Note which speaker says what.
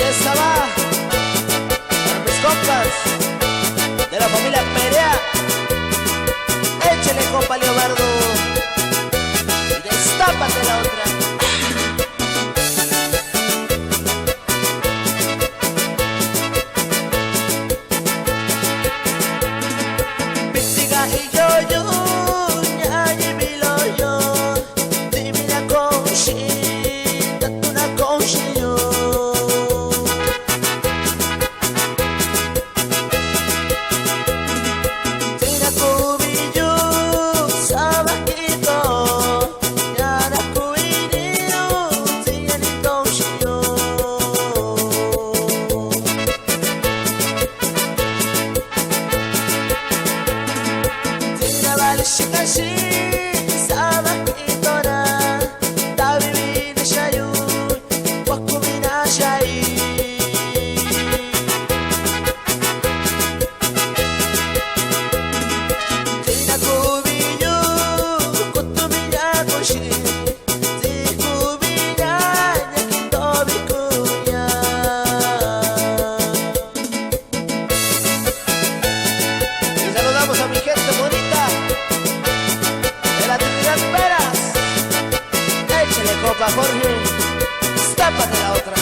Speaker 1: esta va para mis compas de la familia Perea. Échale, compa Leobardo, y destápate la otra. Pitiga y yo, ñañi miloyo, divina conchita, tu una conchillo. Tina cubillo, sabajito, ñara cubillo, tina ni conchillo. Tina vale shikashi, sabajito na, tabibina shayu, wakumina shayi. Tina cubillo, kutubinya koshi, si kubinya ñakito bikuya. Y saludamos a mi gente bonita de la Trinidad Peras. Échale, copa Jorge, estápate la otra.